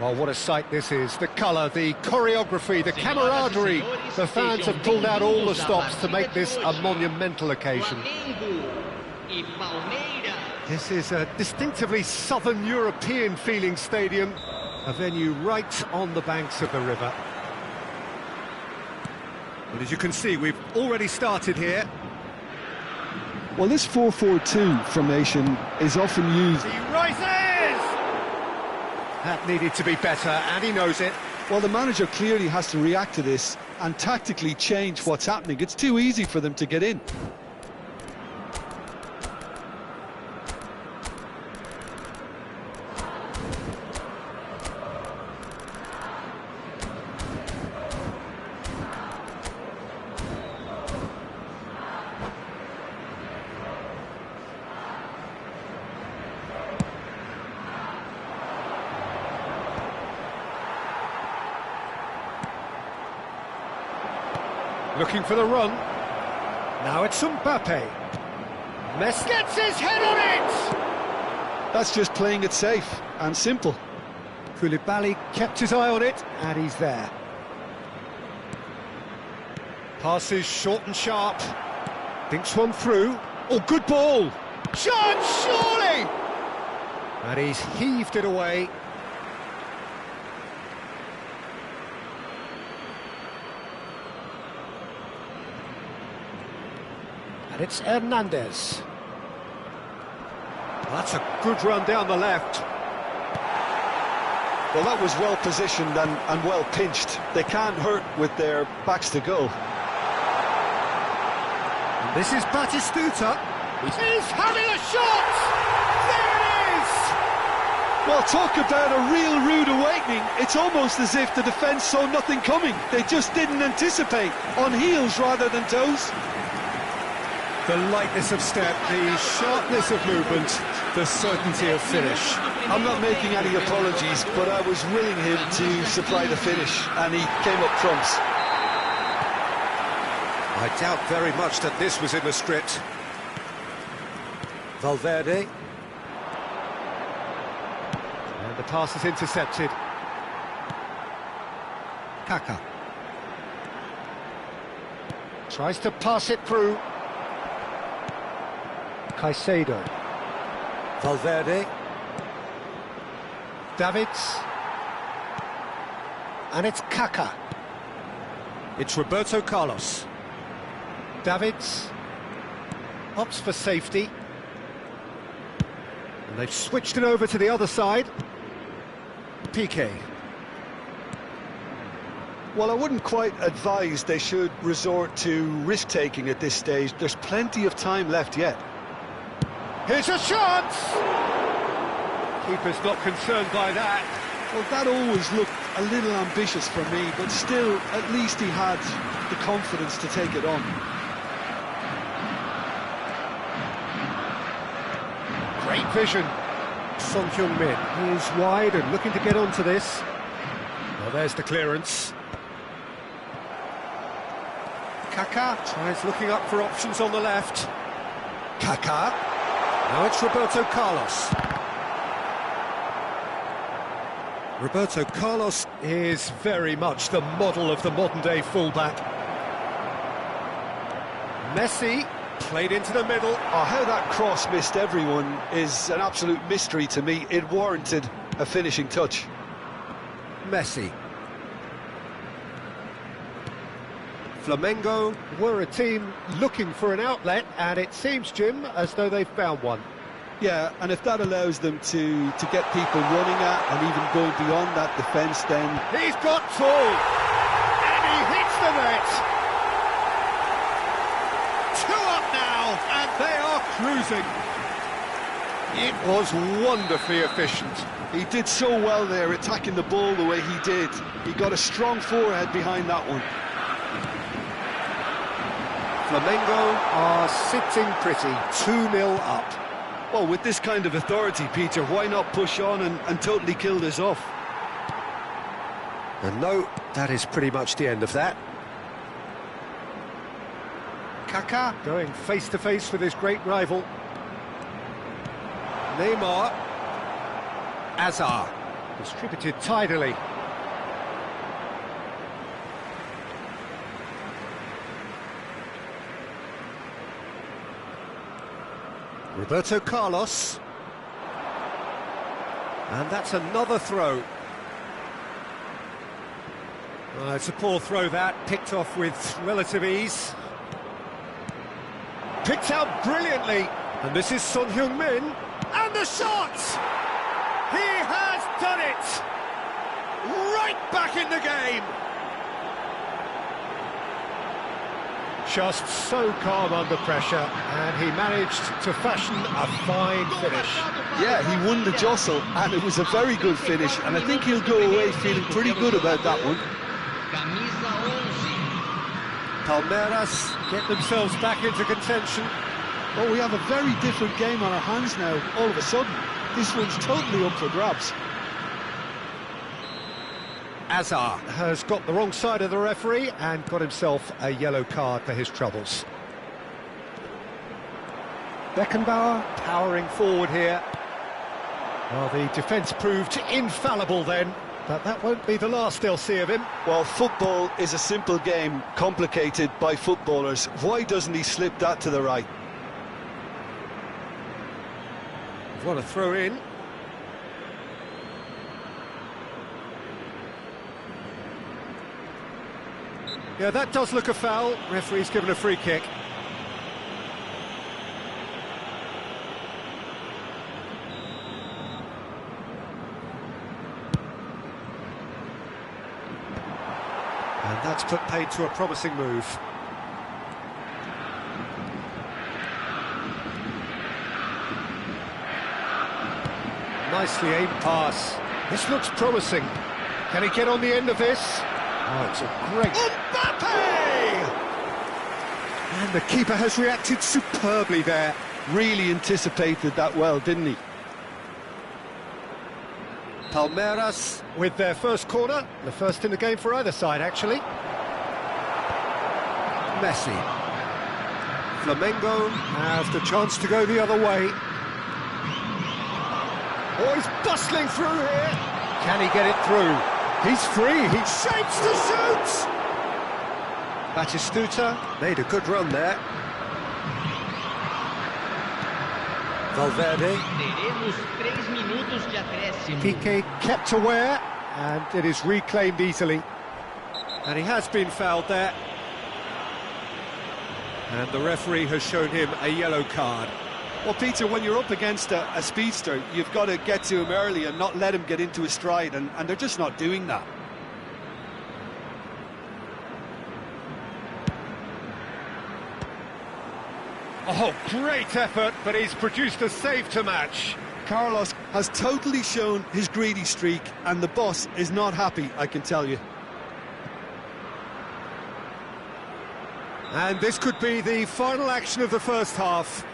Well, what a sight this is. The colour, the choreography, the camaraderie. The fans have pulled out all the stops to make this a monumental occasion. This is a distinctively southern European feeling stadium, a venue right on the banks of the river. But as you can see, we've already started here. Well, this 4-4-2 formation is often used. He rises! That needed to be better, and he knows it. Well, the manager clearly has to react to this and tactically change what's happening. It's too easy for them to get in. Looking for the run. Now it's Mbappe. Messi gets his head on it! That's just playing it safe and simple. Koulibaly kept his eye on it, and he's there. Passes short and sharp. Thinks one through. Oh, good ball! Chance, surely! And he's heaved it away. And it's Hernandez. That's a good run down the left. Well, that was well positioned and well pinched. They can't hurt with their backs to goal. And this is Batistuta. He's having a shot! There it is! Well, talk about a real rude awakening. It's almost as if the defence saw nothing coming. They just didn't anticipate, on heels rather than toes. The lightness of step, the sharpness of movement, the certainty of finish. I'm not making any apologies, but I was willing him to supply the finish, and he came up trumps. I doubt very much that this was in the script. Valverde. And the pass is intercepted. Kaká. Tries to pass it through. Caicedo. Valverde. Davids. And it's Kaká. It's Roberto Carlos. Davids. Opts for safety. And they've switched it over to the other side. Piqué. Well, I wouldn't quite advise they should resort to risk-taking at this stage. There's plenty of time left yet. Here's a chance! Keeper's not concerned by that. Well, that always looked a little ambitious for me, but still, at least he had the confidence to take it on. Great vision. Son Heung-min, he is wide and looking to get onto this. Well, there's the clearance. Kaká tries looking up for options on the left. Kaká. Now it's Roberto Carlos. Roberto Carlos is very much the model of the modern-day fullback. Messi played into the middle. Oh, how that cross missed everyone is an absolute mystery to me. It warranted a finishing touch. Messi. Flamengo were a team looking for an outlet, and it seems, Jim, as though they've found one. Yeah, and if that allows them to get people running at and even going beyond that defence, then... He's got full! And he hits the net! 2 up now, and they are cruising. It was wonderfully efficient. He did so well there, attacking the ball the way he did. He got a strong forehead behind that one. Flamengo are sitting pretty, 2-0 up. Well, with this kind of authority, Peter, why not push on and totally kill this off? And no, that is pretty much the end of that. Kaká going face-to-face with his great rival. Neymar. Hazard. Distributed tidily. Roberto Carlos. And that's another throw. It's a poor throw that, picked off with relative ease. Picked out brilliantly. And this is Son Heung-min. And the shot! He has done it! Right back in the game! Just so calm under pressure, and he managed to fashion a fine finish. Yeah, he won the jostle, and it was a very good finish, and I think he'll go away feeling pretty good about that one. Primeiras get themselves back into contention. Well, we have a very different game on our hands now, all of a sudden. This one's totally up for grabs. Azar has got the wrong side of the referee and got himself a yellow card for his troubles. Beckenbauer powering forward here. Well, the defence proved infallible then, but that won't be the last they'll see of him. Well, football is a simple game, complicated by footballers. Why doesn't he slip that to the right? What a throw in. Yeah, that does look a foul. Referee's given a free kick. And that's put paid to a promising move. Nicely aimed pass. This looks promising. Can he get on the end of this? Oh, it's a great... Mbappe! And the keeper has reacted superbly there. Really anticipated that well, didn't he? Primeiras with their first corner. The first in the game for either side, actually. Messi. Flamengo have the chance to go the other way. Oh, he's bustling through here. Can he get it through? He's free, he shapes to shoot! Batistuta made a good run there. Valverde. Piqué kept aware, and it is reclaimed easily. And he has been fouled there. And the referee has shown him a yellow card. Well, Peter, when you're up against a speedster, you've got to get to him early and not let him get into his stride, and they're just not doing that. Oh, great effort, but he's produced a save to match. Carlos has totally shown his greedy streak, and the boss is not happy, I can tell you. And this could be the final action of the first half.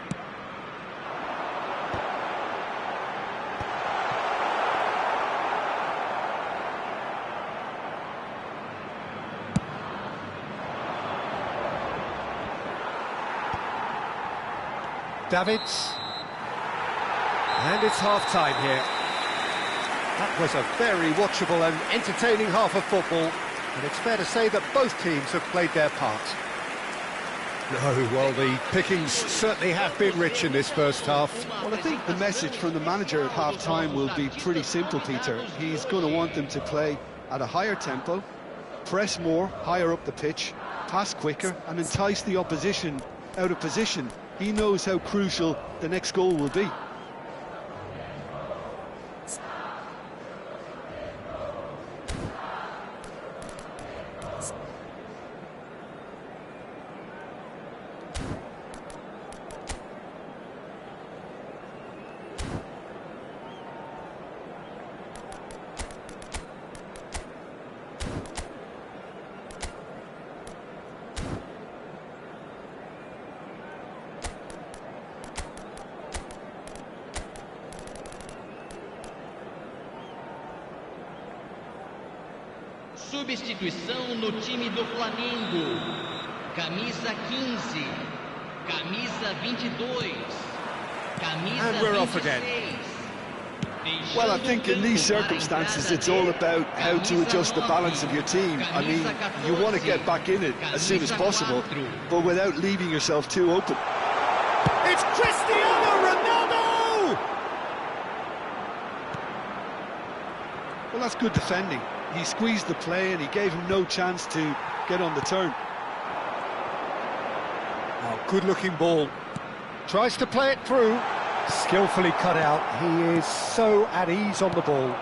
Davids. And it's half-time here. That was a very watchable and entertaining half of football, and it's fair to say that both teams have played their part. No, well, the pickings certainly have been rich in this first half. Well, I think the message from the manager at half-time will be pretty simple, Peter. He's going to want them to play at a higher tempo, press more, higher up the pitch, pass quicker, and entice the opposition out of position. He knows how crucial the next goal will be. Substituição no time do Flamengo. Camisa 15, camisa 22, camisa And we're off again. 26. Well, I think in these circumstances it's all about how to adjust the balance of your team. I mean, you want to get back in it as soon as possible, but without leaving yourself too open. It's Cristiano Ronaldo! Well, that's good defending. He squeezed the play and he gave him no chance to get on the turn. Oh, good-looking ball. Tries to play it through. Skillfully cut out. He is so at ease on the ball.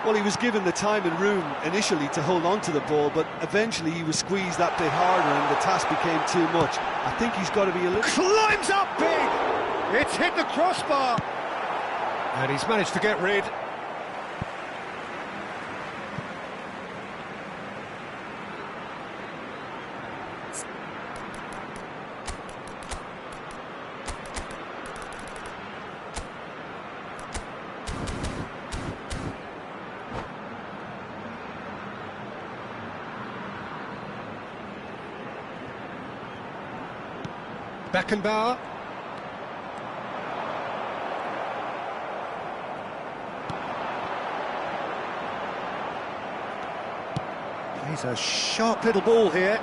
Well, he was given the time and room initially to hold on to the ball, but eventually he was squeezed that bit harder and the task became too much. I think he's got to be a little... Climbs up big! It's hit the crossbar! And he's managed to get rid. Beckenbauer. Plays a sharp little ball here.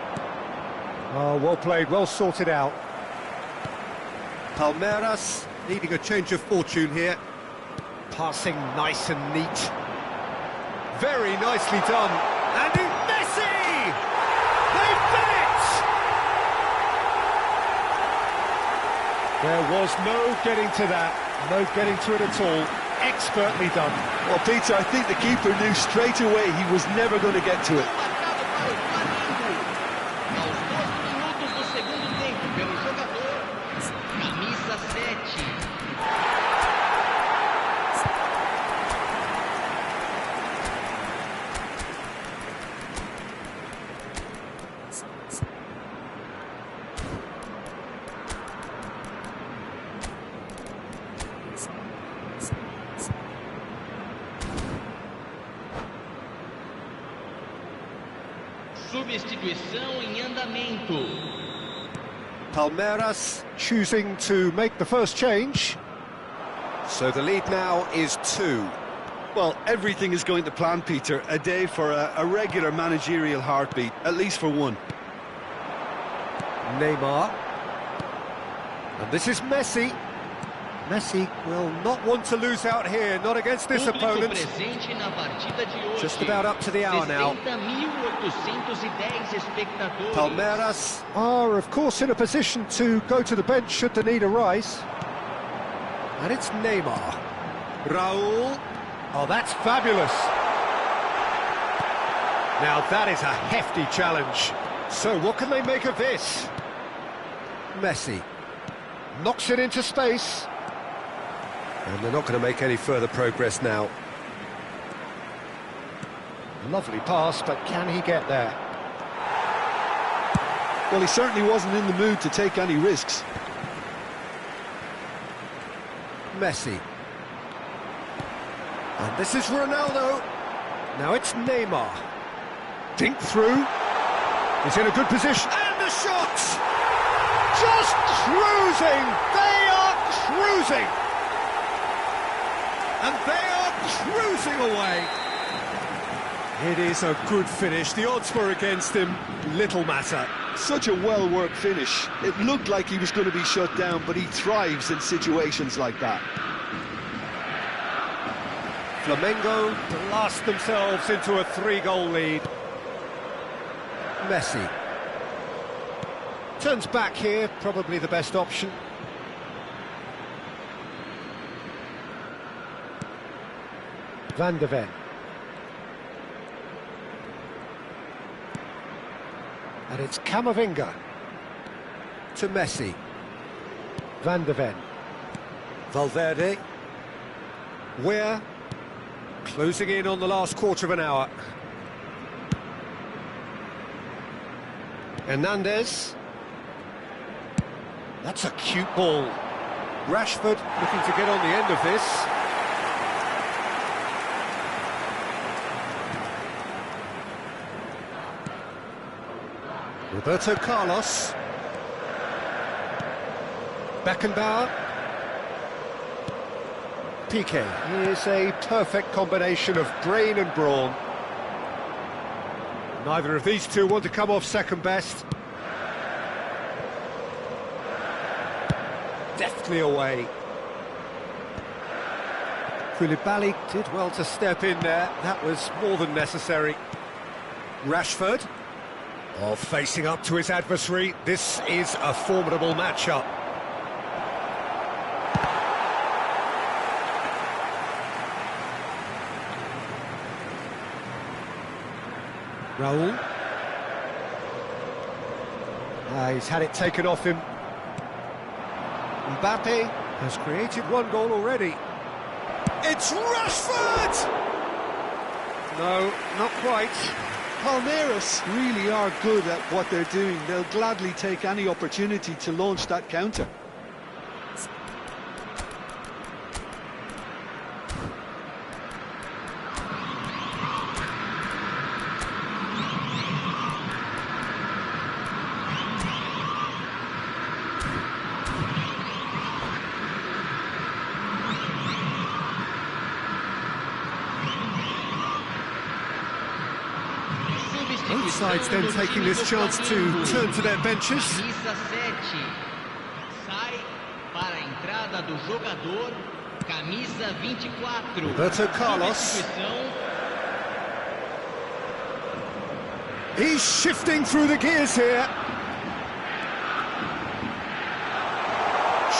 Oh, well played, well sorted out. Palmeiras needing a change of fortune here. Passing nice and neat. Very nicely done. And Messi! They've done it! There was no getting to that, no getting to it at all. Expertly done. Well, Peter, I think the keeper knew straight away he was never going to get to it. Substituição em andamento. Palmeiras choosing to make the first change. So the lead now is 2. Well, everything is going to plan, Peter. A day for a regular managerial heartbeat, at least for one. Neymar. And this is Messi. Messi will not want to lose out here, not against this opponent. Just about up to the hour now. Palmeiras are, of course, in a position to go to the bench should the need arise. And it's Neymar. Raul. Oh, that's fabulous. Now that is a hefty challenge. So what can they make of this? Messi knocks it into space. And they're not going to make any further progress now. Lovely pass, but can he get there? Well, he certainly wasn't in the mood to take any risks. Messi. And this is Ronaldo. Now it's Neymar. Dink through. He's in a good position. And the shot! Just cruising! They are cruising! And they are cruising away. It is a good finish. The odds were against him. Little matter. Such a well-worked finish. It looked like he was going to be shut down, but he thrives in situations like that. Flamengo blast themselves into a 3-goal lead. Messi. Turns back here, probably the best option. Van de Ven. And it's Camavinga to Messi. Van de Ven. Valverde. We're closing in on the last quarter of an hour. Hernandez. That's a cute ball. Rashford looking to get on the end of this. Roberto Carlos. Beckenbauer. Piqué. He is a perfect combination of brain and brawn. Neither of these two want to come off second best. Deftly away. Koulibaly did well to step in there. That was more than necessary. Rashford, facing up to his adversary. This is a formidable matchup. Raul. He's had it taken off him. Mbappe has created one goal already. It's Rashford! No, not quite. Palmeiras really are good at what they're doing. They'll gladly take any opportunity to launch that counter. Both sides then taking this chance to turn to their benches. Camisa 7. Sai para a entrada do jogador. Camisa 24. Roberto Carlos. Substituição. He's shifting through the gears here.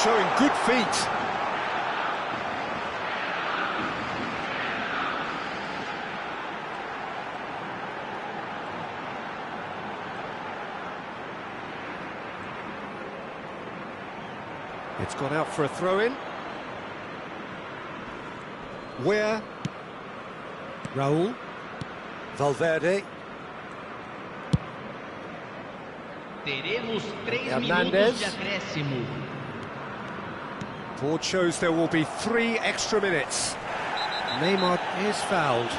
Showing good feet. It's gone out for a throw-in. Where? Raul. Valverde. Teremos 3 Hernandez. minutos de acréscimo. Board shows there will be 3 extra minutes. Neymar is fouled.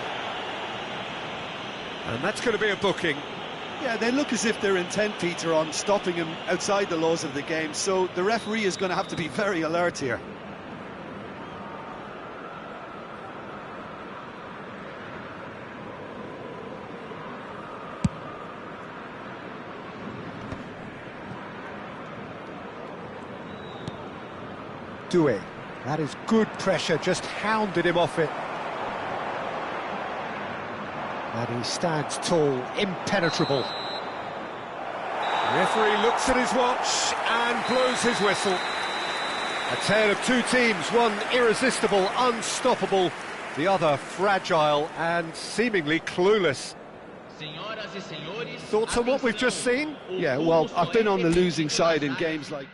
And that's going to be a booking. Yeah, they look as if they're intent, Peter, on stopping him outside the laws of the game, so the referee is going to have to be very alert here. Due. That is good pressure, just hounded him off it. And he stands tall, impenetrable. The referee looks at his watch and blows his whistle. A tale of two teams, one irresistible, unstoppable, the other fragile and seemingly clueless. Thoughts on what we've just seen? Yeah, well, I've been on the losing side in games like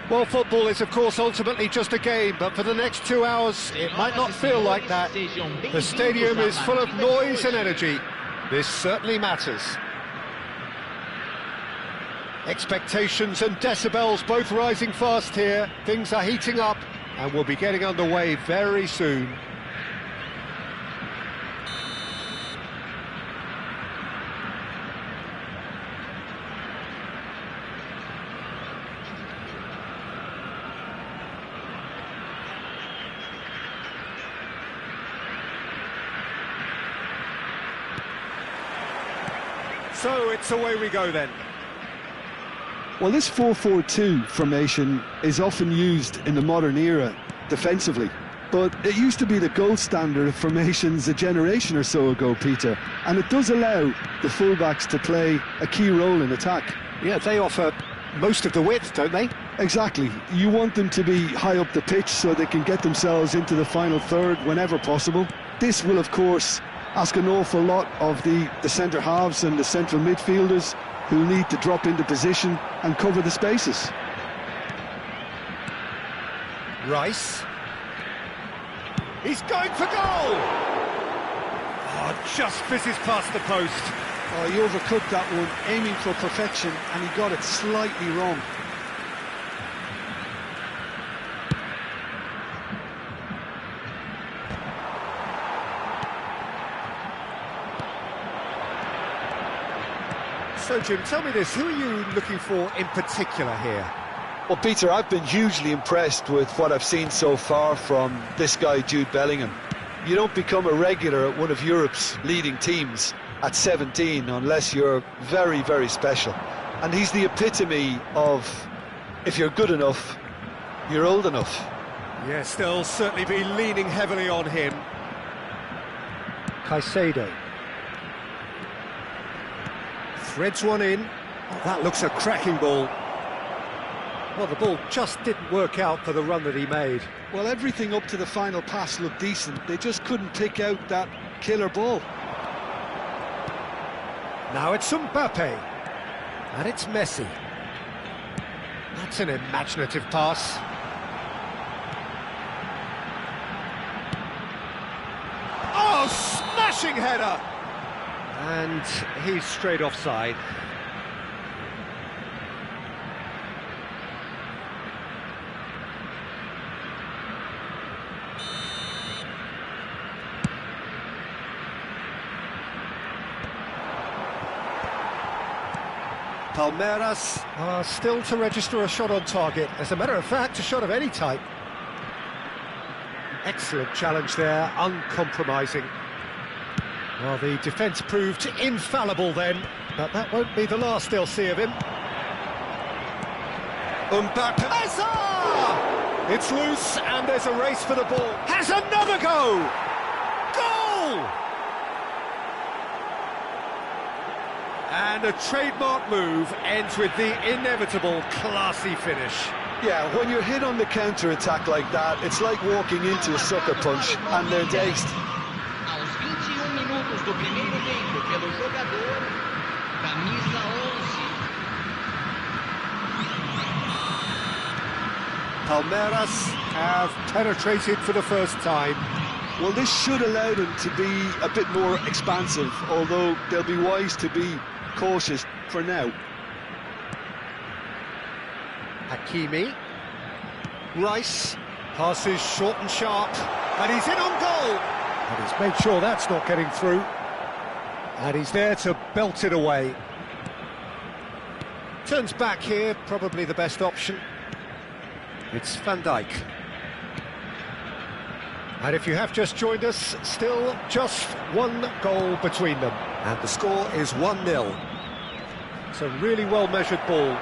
Well, football is, of course, ultimately just a game, but for the next 2 hours, it might not feel like that. The stadium is full of noise and energy. This certainly matters. Expectations and decibels both rising fast here. Things are heating up, and we'll be getting underway very soon. So it's away we go then. Well, this 4-4-2 formation is often used in the modern era defensively, but it used to be the gold standard of formations a generation or so ago, Peter, and it does allow the fullbacks to play a key role in attack. Yeah, they offer most of the width, don't they? Exactly. You want them to be high up the pitch so they can get themselves into the final third whenever possible. This will, of course, ask an awful lot of the centre halves and the central midfielders, who need to drop into position and cover the spaces. Rice. He's going for goal! Oh, just fizzes past the post. Oh, he overcooked that one, aiming for perfection, and he got it slightly wrong. So, Jim, tell me this, who are you looking for in particular here? Well, Peter, I've been hugely impressed with what I've seen so far from this guy, Jude Bellingham. You don't become a regular at one of Europe's leading teams at 17 unless you're very, very special. And he's the epitome of, if you're good enough, you're old enough. Yes, they'll certainly be leaning heavily on him. Caicedo. Threads one in. Oh, that looks a cracking ball. Well, the ball just didn't work out for the run that he made. Well, everything up to the final pass looked decent. They just couldn't pick out that killer ball. Now it's Mbappe. And it's Messi. That's an imaginative pass. Oh, smashing header! And he's straight offside. Primeiras are still to register a shot on target. As a matter of fact, a shot of any type. Excellent challenge there, uncompromising. Well, the defence proved infallible then, but that won't be the last they'll see of him. Mbappe. It's loose, and there's a race for the ball. Has another go! Goal! And a trademark move ends with the inevitable classy finish. Yeah, when you're hit on the counter-attack like that, it's like walking into a sucker punch, and they're dazed. Aos 21 minutos do primeiro tempo pelo jogador, camisa 11. Primeiras have penetrated for the first time. Well, this should allow them to be a bit more expansive, although they'll be wise to be cautious for now. Hakimi. Rice. Passes short and sharp. And he's in on goal. And he's made sure that's not getting through. And he's there to belt it away. Turns back here, probably the best option. It's Van Dijk. And if you have just joined us, still just one goal between them. And the score is 1-0. It's a really well-measured ball.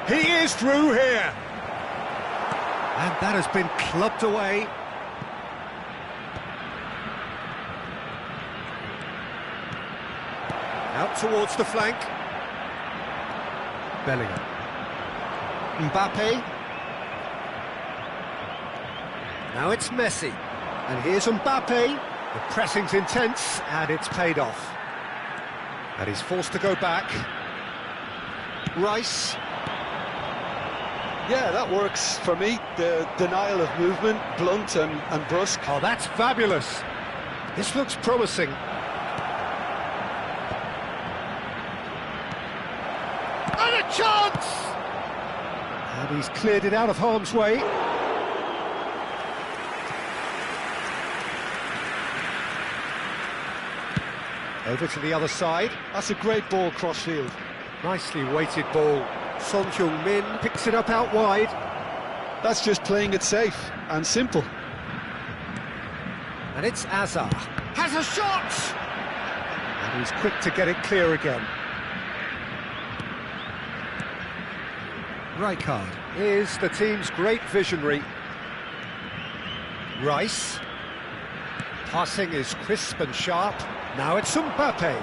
He is through here. And that has been clubbed away. Out towards the flank. Bellingham. Mbappe. Now it's Messi. And here's Mbappe. The pressing's intense, and it's paid off. And he's forced to go back. Rice. Yeah, that works for me. The denial of movement, blunt and brusque. Oh, that's fabulous. This looks promising. And a chance! And he's cleared it out of harm's way. Over to the other side. That's a great ball cross-field. Nicely weighted ball. Son Heung-min picks it up out wide. That's just playing it safe and simple. And it's Azar. Has a shot! And he's quick to get it clear again. Rijkaard is the team's great visionary. Rice. Passing is crisp and sharp. Now it's Mbappe.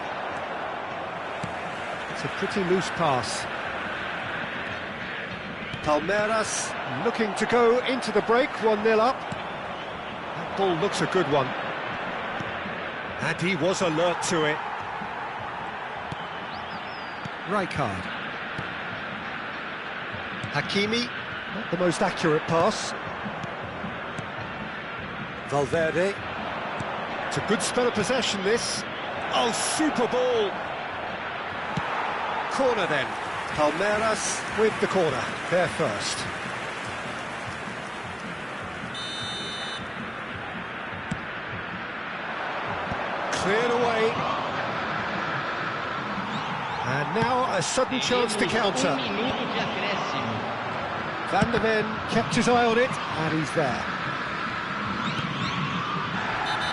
It's a pretty loose pass. Palmeiras looking to go into the break, 1-0 up. That ball looks a good one. And he was alert to it. Rijkaard. Hakimi, not the most accurate pass. Valverde. It's a good spell of possession, this. Oh, super ball. Corner then. Palmeiras with the corner. They're first. Cleared away. And now a sudden chance to counter. Van der Ven kept his eye on it, and he's there.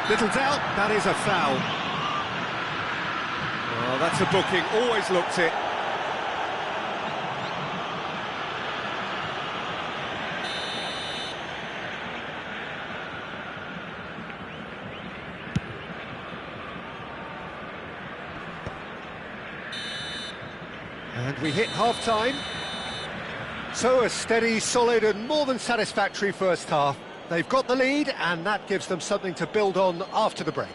Little doubt, that is a foul. Oh, that's a booking, always looked it. And we hit half-time. So a steady, solid and more than satisfactory first half. They've got the lead and that gives them something to build on after the break.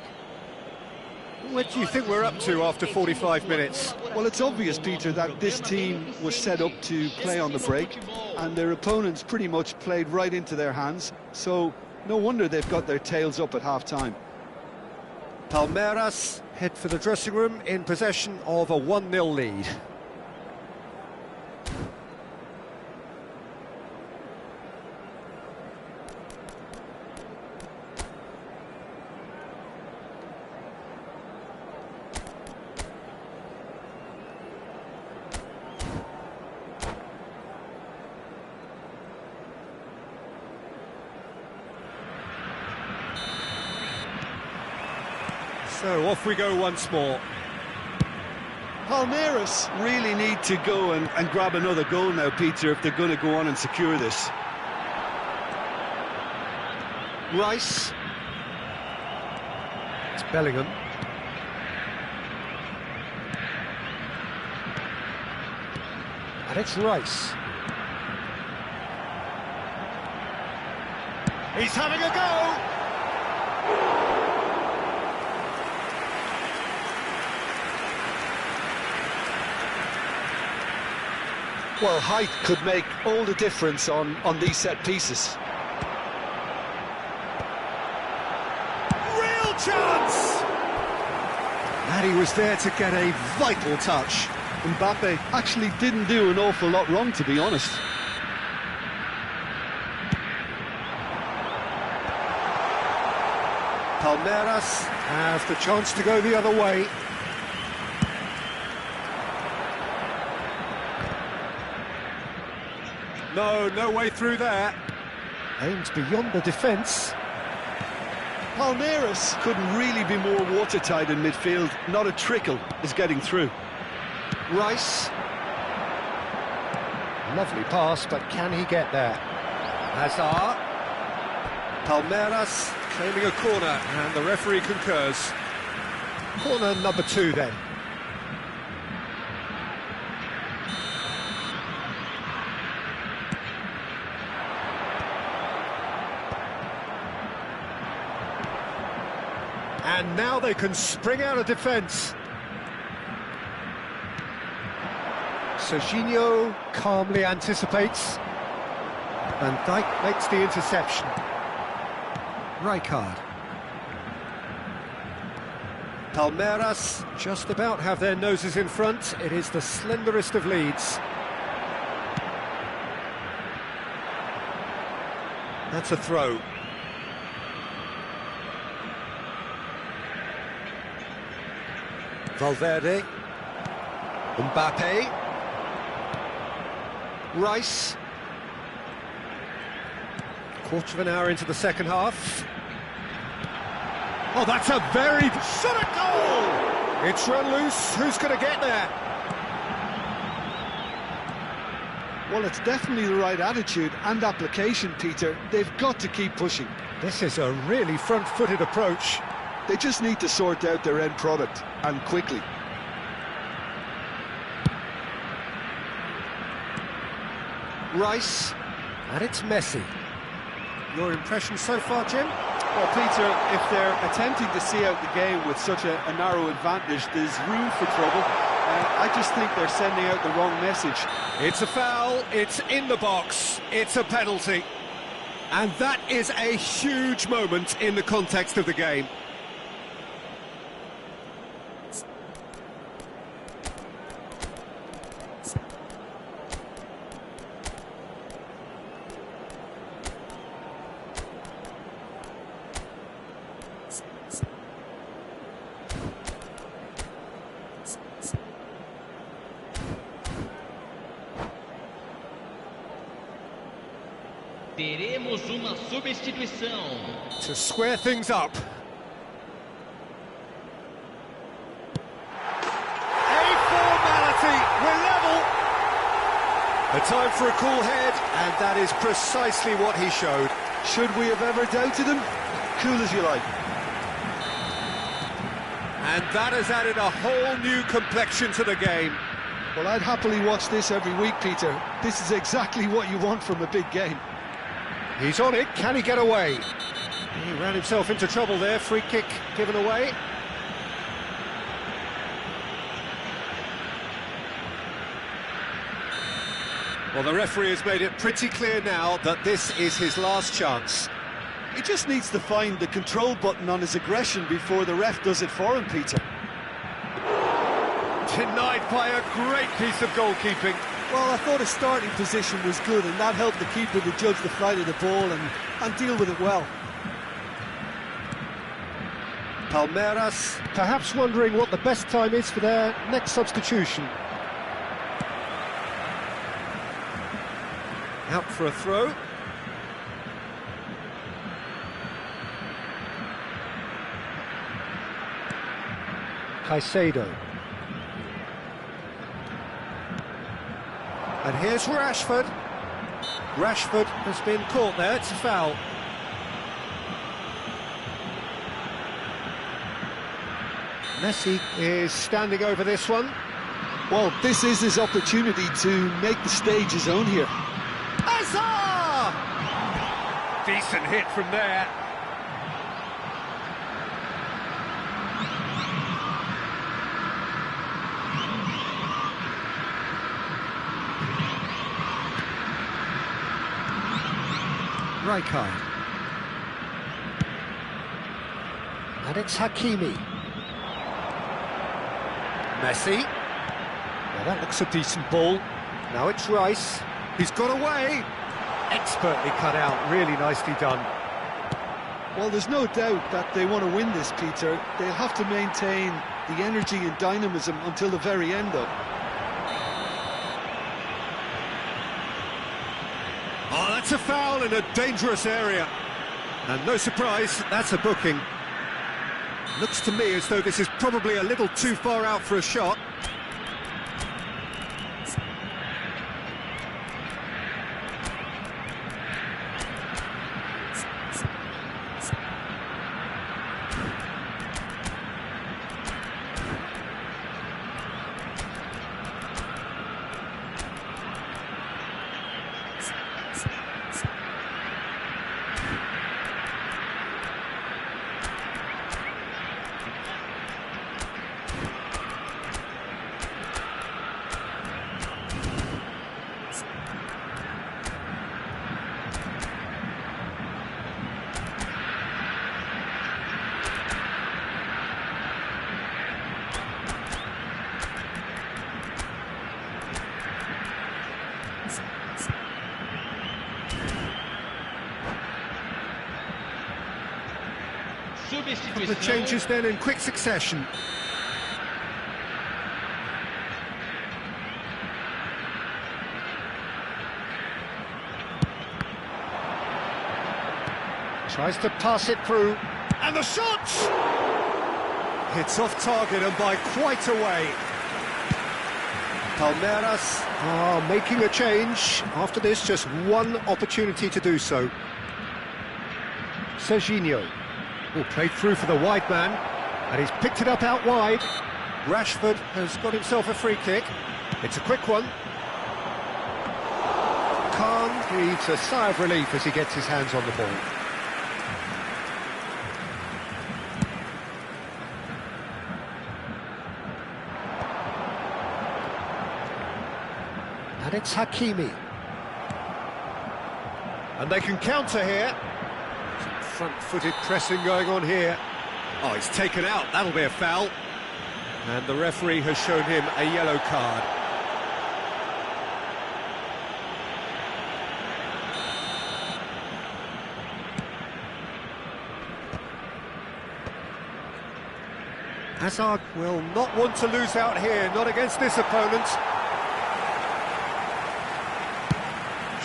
What do you think we're up to after 45 minutes? Well, it's obvious, Peter, that this team was set up to play on the break and their opponents pretty much played right into their hands, so no wonder they've got their tails up at half-time. Palmeiras head for the dressing room in possession of a 1-0 lead. So off we go once more. Palmeiras really need to go and grab another goal now, Peter, if they're going to go on and secure this. Rice. It's Bellingham. And it's Rice. He's having a go! Well, height could make all the difference on these set pieces. Real chance! And he was there to get a vital touch. Mbappe actually didn't do an awful lot wrong, to be honest. Palmeiras have the chance to go the other way. No way through there. Aims beyond the defence. Palmeiras couldn't really be more watertight in midfield. Not a trickle is getting through. Rice. Lovely pass, but can he get there? Hazard. Palmeiras claiming a corner, and the referee concurs. Corner number 2 then. And now they can spring out of defence. Serginho calmly anticipates. Van Dijk makes the interception. Rijkaard. Palmeiras just about have their noses in front. It is the slenderest of leads. That's a throw. Valverde. Mbappe. Rice. Quarter of an hour into the second half. Oh, that's a very... shot at goal! It's run loose. Who's going to get there? Well, it's definitely the right attitude and application, Peter. They've got to keep pushing. This is a really front-footed approach. They just need to sort out their end product, and quickly. Rice, and it's Messi. Your impression so far, Jim? Well, Peter, if they're attempting to see out the game with such a narrow advantage, there's room for trouble. I just think they're sending out the wrong message. It's a foul, it's in the box, it's a penalty. And that is a huge moment in the context of the game. Teremos uma substituição. To square things up. A formality, we're level. A time for a cool head, and that is precisely what he showed. Should we have ever doubted him? Cool as you like. And that has added a whole new complexion to the game. Well, I'd happily watch this every week, Peter. This is exactly what you want from a big game. He's on it, can he get away? He ran himself into trouble there, free kick given away. Well, the referee has made it pretty clear now that this is his last chance. He just needs to find the control button on his aggression before the ref does it for him, Peter. Denied by a great piece of goalkeeping. Well, I thought his starting position was good, and that helped the keeper to judge the flight of the ball and deal with it well. Palmeiras perhaps wondering what the best time is for their next substitution. Out for a throw. Caicedo. And here's Rashford. Rashford has been caught there, it's a foul. Messi is standing over this one. Well, this is his opportunity to make the stage his own here. Azar! Decent hit from there. Rijkaard. And it's Hakimi. Messi. Well, that looks a decent ball. Now it's Rice. He's got away. Expertly cut out, really nicely done. Well, there's no doubt that they want to win this, Peter. They'll have to maintain the energy and dynamism until the very end, though. Oh, that's a foul in a dangerous area. And no surprise, that's a booking. Looks to me as though this is probably a little too far out for a shot. The changes then in quick succession. Tries to pass it through, and the shot! It's off target and by quite a way. Primeiras are making a change. After this, just one opportunity to do so. Serginho will play through for the wide man, and he's picked it up out wide. Rashford has got himself a free kick. It's a quick one. Khan breathes a sigh of relief as he gets his hands on the ball. And it's Hakimi. And they can counter here. Some front-footed pressing going on here. Oh, he's taken out. That'll be a foul. And the referee has shown him a yellow card. Hazard will not want to lose out here, not against this opponent.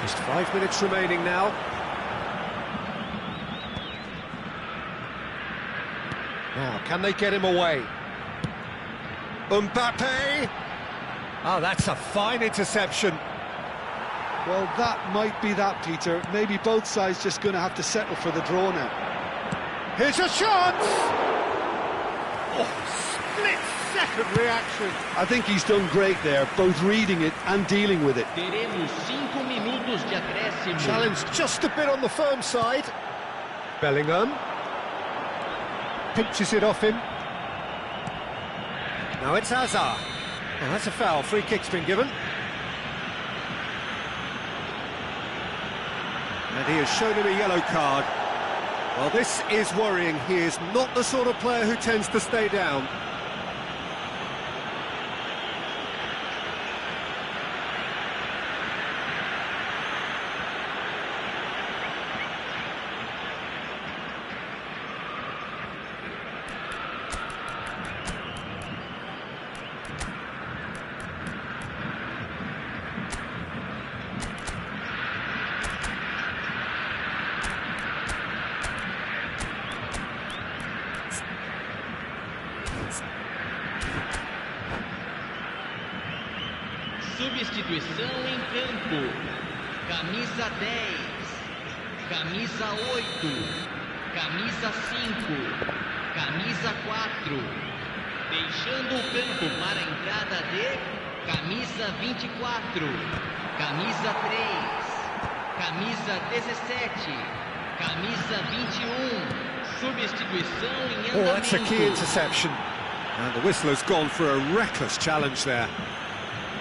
Just 5 minutes remaining now. Now, can they get him away? Mbappe! Oh, that's a fine interception. Well, that might be that, Peter. Maybe both sides just going to have to settle for the draw now. Here's a chance! Oh, split-second reaction. I think he's done great there, both reading it and dealing with it. Teremos 5 minutos de acréscimo. Challenge just a bit on the firm side. Bellingham pinches it off him. Now it's Hazard. Oh, that's a foul. Free kick's been given. And he has shown him a yellow card. Well, this is worrying. He is not the sort of player who tends to stay down. Substituição em campo. Camisa 10, camisa 8, camisa 5, camisa 4. Deixando o campo para a entrada de camisa 24, camisa 3, camisa 17, camisa 21. Substituição em andamento. Oh, that's a key interception. And the whistle has gone for a reckless challenge there.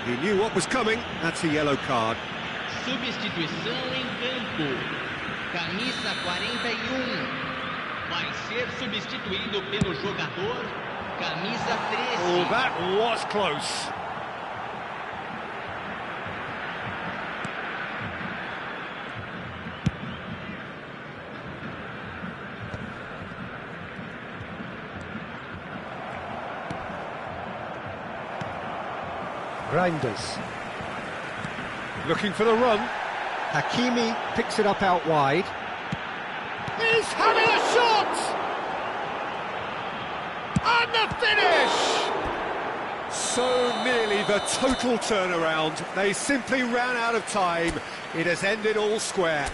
He knew what was coming. That's a yellow card. Substituição em campo. Camisa 41. Vai ser substituído pelo jogador camisa 13. Oh, that was close. Reinders. Looking for the run. Hakimi picks it up out wide. He's having a shot! And the finish! So nearly the total turnaround. They simply ran out of time. It has ended all square.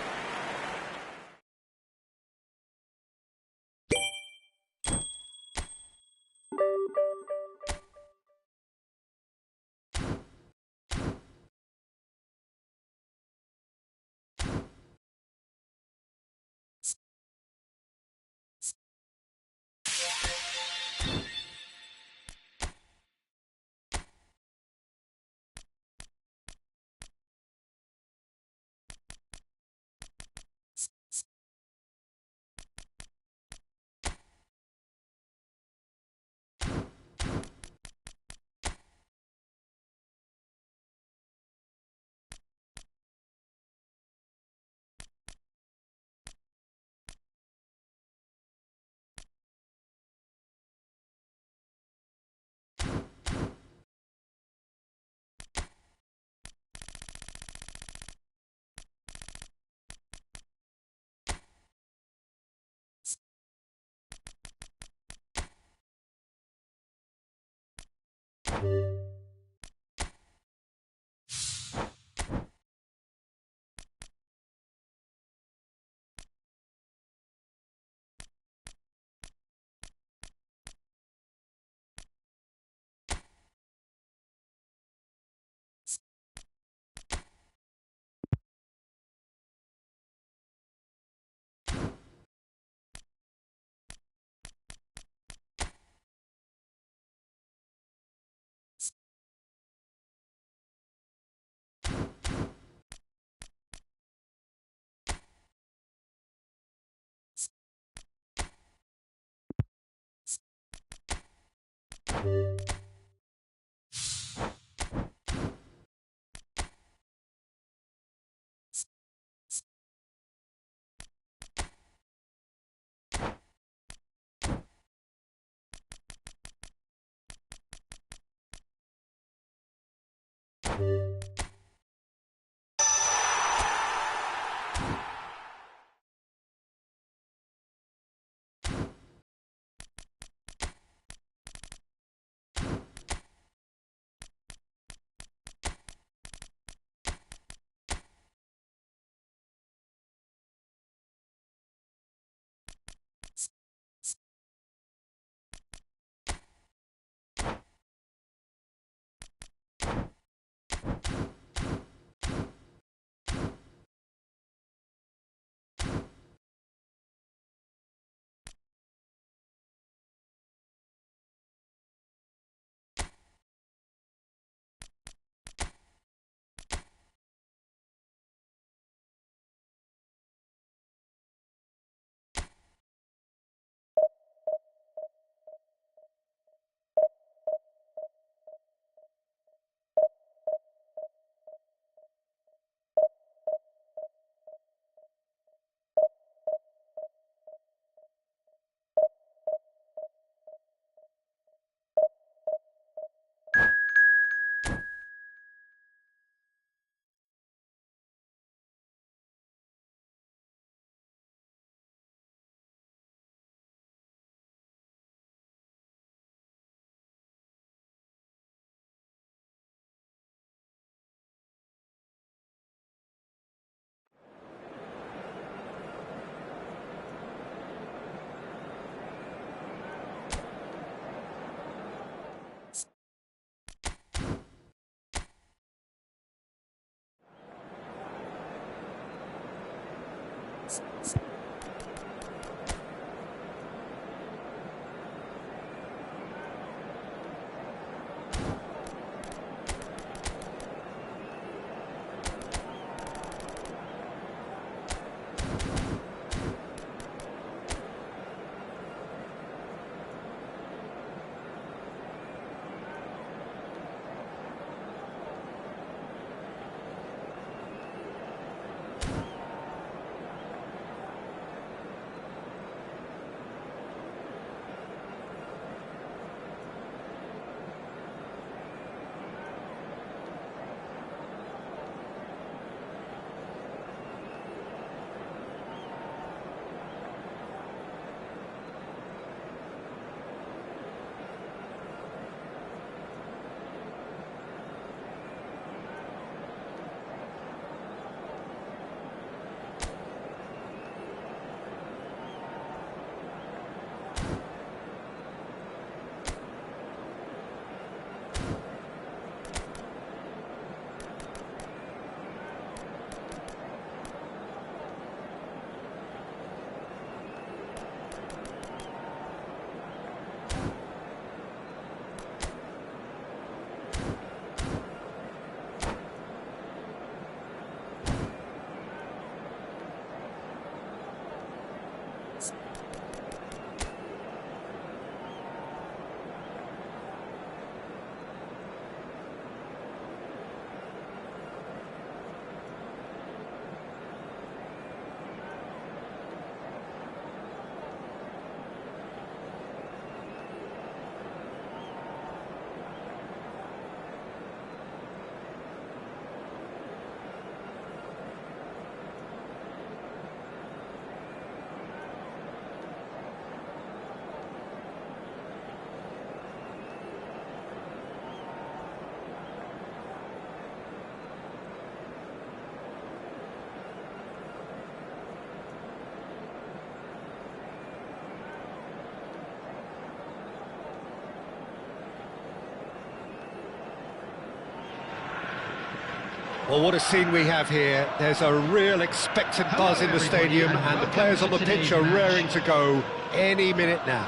Well, what a scene we have here. There's a real expectant buzz in the stadium, and the players on the pitch are raring to go any minute now.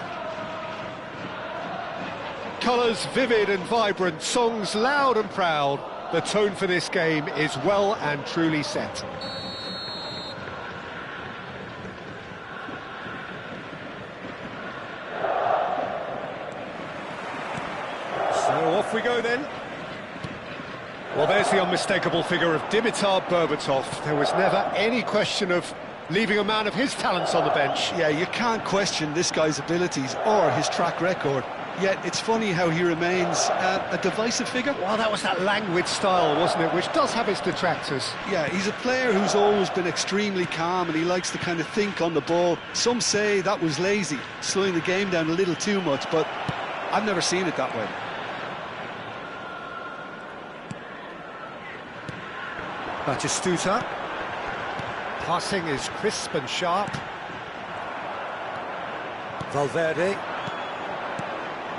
Colours vivid and vibrant, songs loud and proud. The tone for this game is well and truly set. So off we go then. Well, there's the unmistakable figure of Dimitar Berbatov. There was never any question of leaving a man of his talents on the bench. Yeah, you can't question this guy's abilities or his track record. Yet it's funny how he remains a divisive figure. Well, that was that languid style, wasn't it, which does have its detractors. Yeah, he's a player who's always been extremely calm, and he likes to kind of think on the ball. Some say that was lazy, slowing the game down a little too much, but I've never seen it that way. Batistuta. Passing is crisp and sharp. Valverde.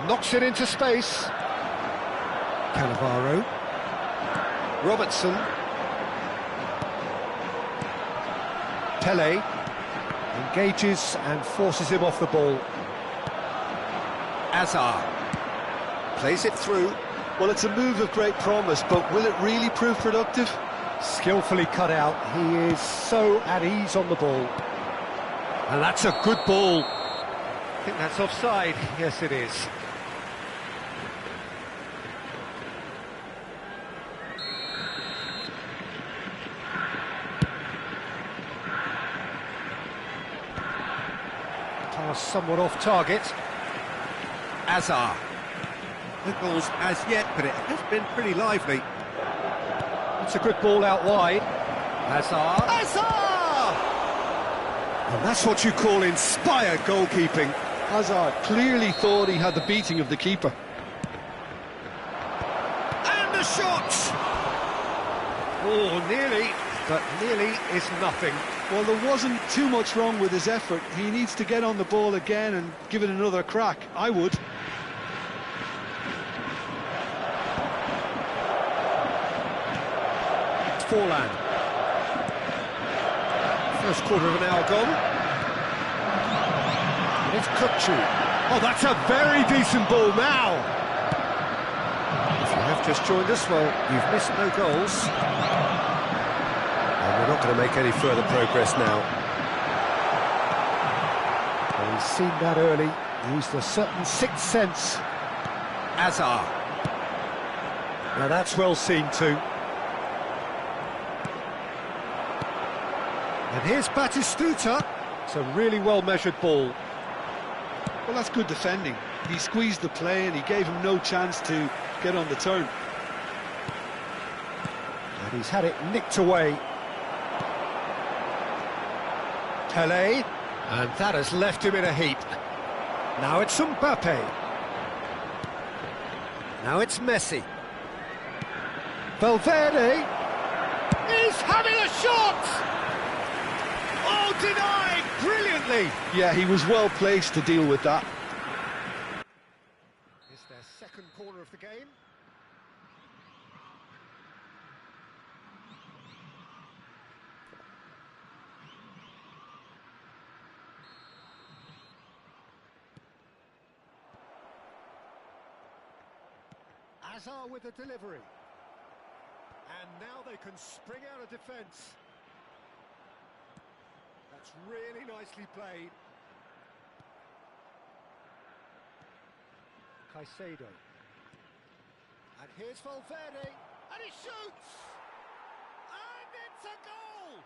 Knocks it into space. Cannavaro. Robertson. Pele. Engages and forces him off the ball. Azar. Plays it through. Well, it's a move of great promise, but will it really prove productive? Skillfully cut out. He is so at ease on the ball. And that's a good ball. I think that's offside. Yes, it is. Pass somewhat off target. Azar. No goals as yet, but it has been pretty lively. It's a good ball out wide. Hazard. Hazard! And that's what you call inspired goalkeeping. Hazard clearly thought he had the beating of the keeper. And the shot! Oh, nearly, but nearly is nothing. Well, there wasn't too much wrong with his effort. He needs to get on the ball again and give it another crack. I would. Forlan. First quarter of an hour gone. And it's Kukcu. Oh, that's a very decent ball now. If you have just joined us, well, you've missed no goals. And we're not going to make any further progress now. Well, he's seen that early. Used a certain sixth sense. Azar. Now that's well seen too. And here's Batistuta. It's a really well-measured ball. Well, that's good defending. He squeezed the play and he gave him no chance to get on the turn. And he's had it nicked away. Pele. And that has left him in a heap. Now it's Mbappe. Now it's Messi. Valverde is having a shot! Oh, denied brilliantly! Yeah, he was well placed to deal with that. It's their second corner of the game. Azar with the delivery. And now they can spring out of defence. That's really nicely played. Caicedo. And here's Valverde. And he shoots! And it's a goal!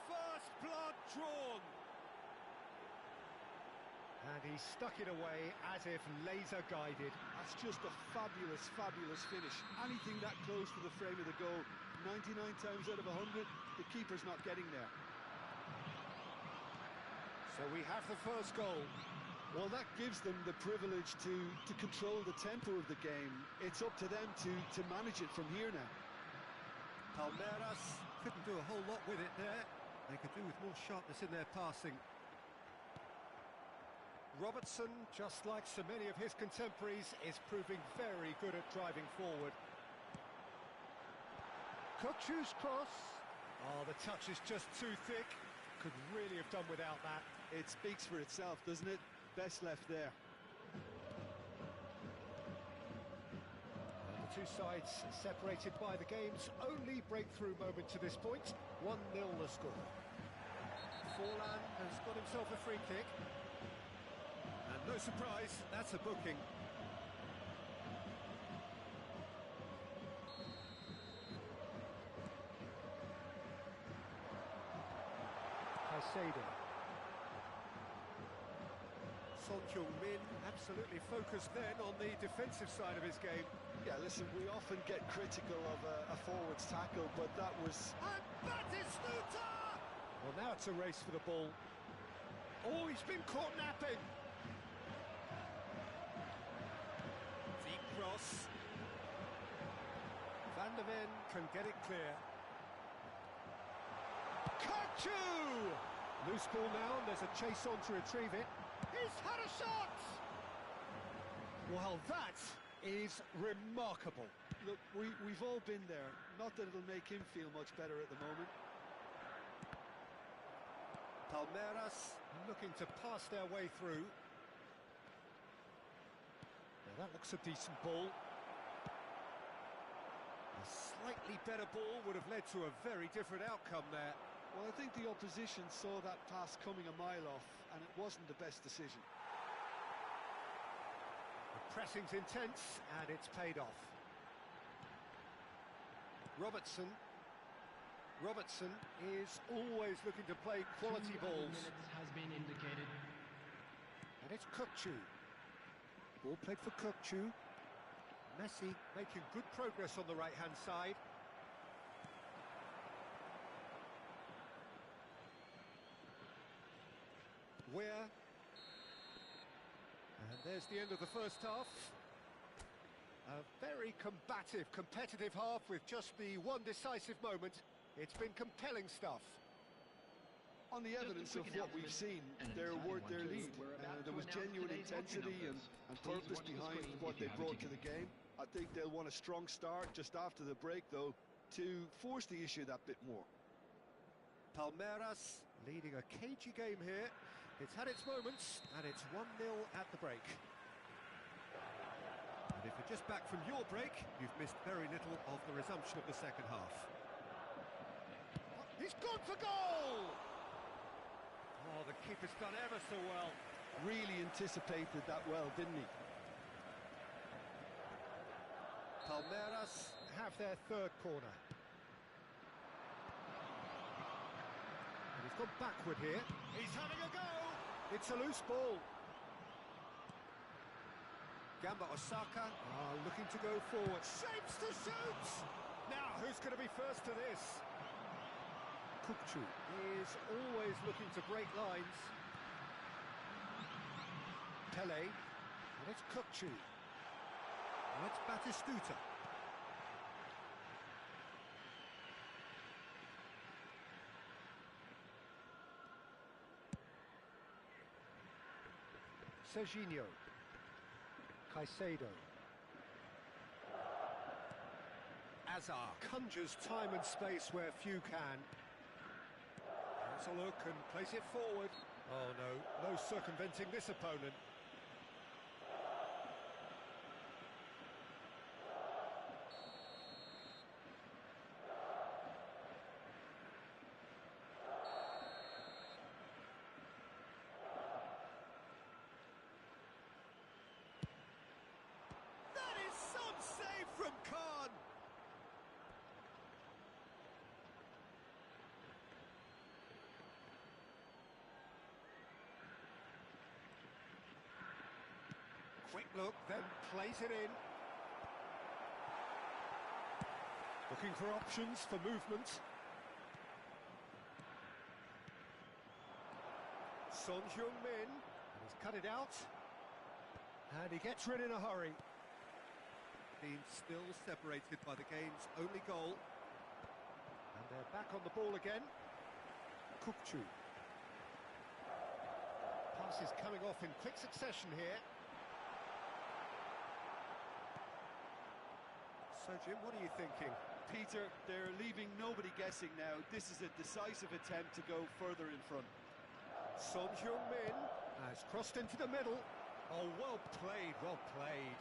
First blood drawn. And he stuck it away as if laser guided. That's just a fabulous, fabulous finish. Anything that close to the frame of the goal, 99 times out of 100, the keeper's not getting there. So we have the first goal. Well, that gives them the privilege to control the tempo of the game. It's up to them to manage it from here now. Primeiras couldn't do a whole lot with it there. They could do with more sharpness in their passing. Robertson, just like so many of his contemporaries, is proving very good at driving forward. Kukçu's cross. Oh, the touch is just too thick. Could really have done without that. It speaks for itself, doesn't it? Best left there. The two sides separated by the game's only breakthrough moment to this point. 1-0 the score. Forlan has got himself a free kick. And no surprise, that's a booking. Caicedo. Son Heung-min absolutely focused then on the defensive side of his game. Yeah, listen, we often get critical of a forward's tackle, but that was... And that is Stuta! Well, now it's a race for the ball. Oh, he's been caught napping. Deep cross. Van der Ven can get it clear. Kukçu! Loose ball now, and there's a chase on to retrieve it. He's had a shot! Well, that is remarkable. Look, we've all been there. Not that it'll make him feel much better at the moment. Primeiras looking to pass their way through. Now that looks a decent ball. A slightly better ball would have led to a very different outcome there. Well, I think the opposition saw that pass coming a mile off, and it wasn't the best decision. The pressing's intense, and it's paid off. Robertson is always looking to play quality balls. Has been indicated. And it's Kukçu. Ball played for Kukçu. Messi making good progress on the right-hand side. Where? And there's the end of the first half. A very combative, competitive half with just the one decisive moment. It's been compelling stuff. On the evidence of what we've seen, they're worth their lead. There was genuine intensity and purpose behind what they brought to the game. I think they'll want a strong start just after the break, though, to force the issue that bit more. Primeiras leading a cagey game here. It's had its moments, and it's 1-0 at the break. And if you're just back from your break, you've missed very little of the resumption of the second half. He's gone for goal! Oh, the keeper's done ever so well. Really anticipated that well, didn't he? Primeiras have their third corner. And he's gone backward here. He's having a go! It's a loose ball. Gamba Osaka looking to go forward. Shapes to shoot! Now, who's going to be first to this? Kukçu is always looking to break lines. Pele, and it's Kukçu. And it's Batistuta. Serginho. Caicedo. Azar conjures time and space where few can. Has a look and plays it forward. Oh no circumventing this opponent. That is some save from Khan. Quick look, then plays it in. Looking for options for movement. Son Heung-min has cut it out. And he gets rid in a hurry. Being still separated by the game's only goal. And they're back on the ball again. Kukçu. Passes coming off in quick succession here. So, Jim, what are you thinking? Peter, they're leaving nobody guessing now. This is a decisive attempt to go further in front. Son Heung-min has crossed into the middle. Oh, well played, well played.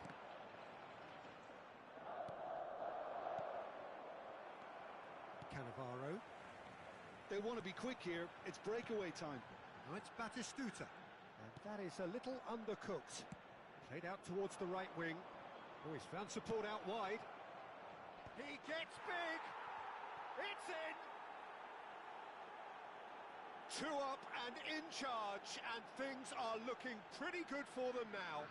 Cannavaro. They want to be quick here. It's breakaway time. Now it's Batistuta. And that is a little undercooked. Played out towards the right wing. Oh, he's found support out wide. He gets big. It's in. 2 up and in charge, and things are looking pretty good for them now.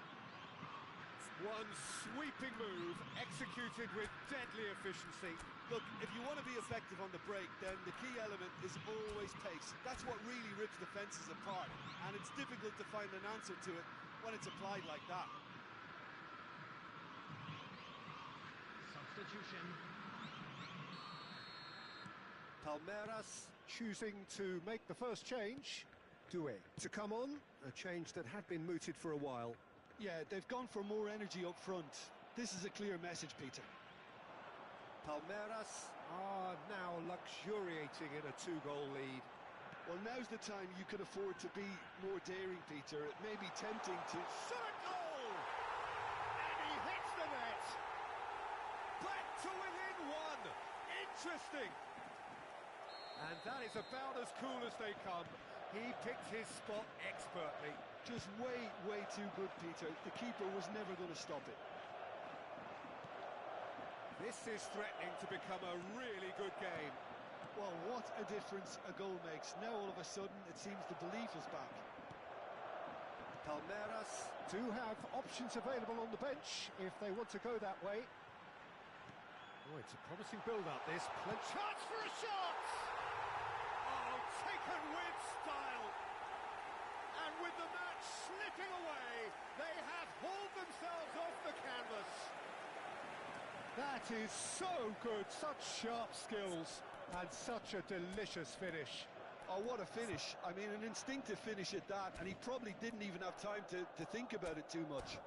One sweeping move, executed with deadly efficiency. Look, if you want to be effective on the break, then the key element is always pace. That's what really rips defences apart, and it's difficult to find an answer to it when it's applied like that. Substitution. Palmeiras choosing to make the first change. Due to come on, a change that had been mooted for a while. Yeah, they've gone for more energy up front. This is a clear message, Peter. Palmeiras are now luxuriating in a 2-goal lead. Well, now's the time you can afford to be more daring, Peter. It may be tempting to... Shot goal! And he hits the net! Back to within 1! Interesting! And that is about as cool as they come. He picked his spot expertly. Just way, way too good, Peter. The keeper was never going to stop it. This is threatening to become a really good game. Well, what a difference a goal makes. Now, all of a sudden, it seems the belief is back. Palmeiras do have options available on the bench if they want to go that way. Oh, it's a promising build-up, this. Chance for a shot! Oh, taken with style! And with the match slipping away, they have hauled themselves off the canvas. That is so good, such sharp skills, and such a delicious finish. Oh, what a finish. I mean, an instinctive finish at that, and he probably didn't even have time to think about it too much.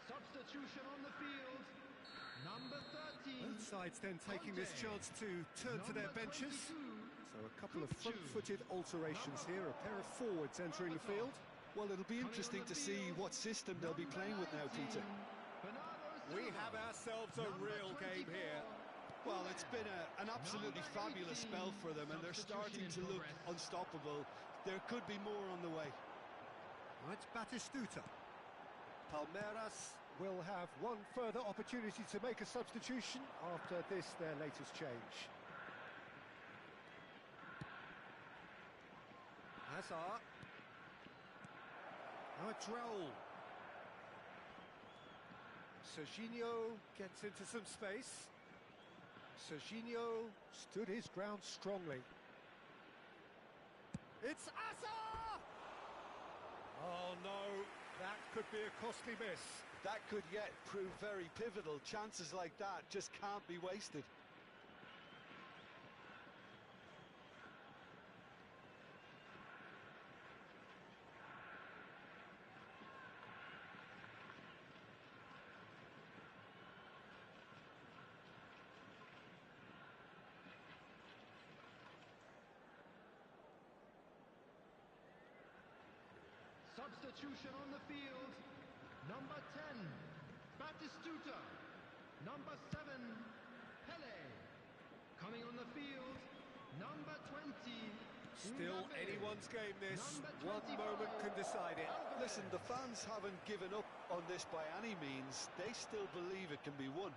Substitution on the field, number 13. Both sides then taking this chance to turn to their benches. So a couple of front-footed alterations here, a pair of forwards entering the field. Well, it'll be interesting to see what system they'll be playing with now, Peter. We have ourselves a real game here. Well, it's been an absolutely fabulous spell for them, and they're starting to look unstoppable. There could be more on the way. Now it's Batistuta. Palmeiras will have one further opportunity to make a substitution after this, their latest change. Hazard. Now it's Raul. Serginho gets into some space. Serginho stood his ground strongly. It's Hazard! Oh no, that could be a costly miss. That could yet prove very pivotal. Chances like that just can't be wasted. Substitution on the field, number 10, Batistuta. Number 7, Pele. Coming on the field, Number 20. Still anyone's game, this. One moment can decide it. Listen, the fans haven't given up on this by any means. They still believe it can be won.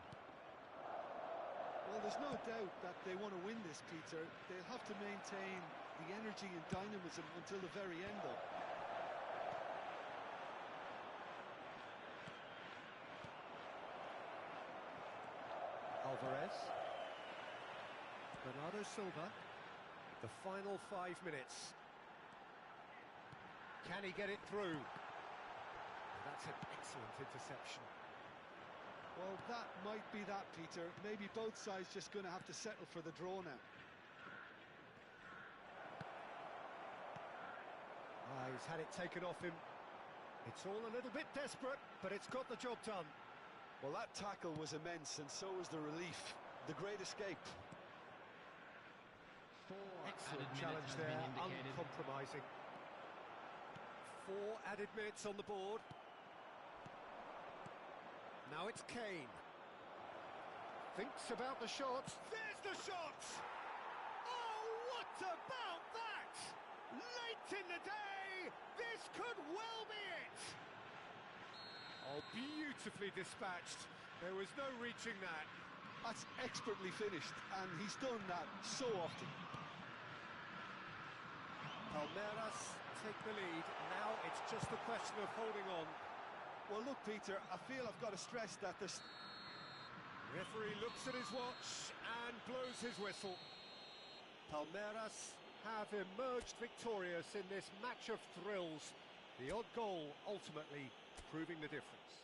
Well, there's no doubt that they want to win this, Peter. They'll have to maintain the energy and dynamism until the very end, though. Alvarez. Bernardo Silva. The final 5 minutes. Can he get it through? That's an excellent interception. Well, that might be that, Peter. Maybe both sides just going to have to settle for the draw now. He's had it taken off him. It's all a little bit desperate, but it's got the job done. Well, that tackle was immense, and so was the relief. The great escape. Excellent challenge there, uncompromising. 4 added minutes on the board. Now it's Kane. Thinks about the shot. There's the shot! Oh, what about that? Late in the day, this could well be it. Oh, beautifully dispatched. There was no reaching that. That's expertly finished, and he's done that so often. Primeiras take the lead. Now it's just a question of holding on. Well, look, Peter, I feel I've got to stress that this... Referee looks at his watch and blows his whistle. Primeiras have emerged victorious in this match of thrills. The odd goal ultimately proving the difference.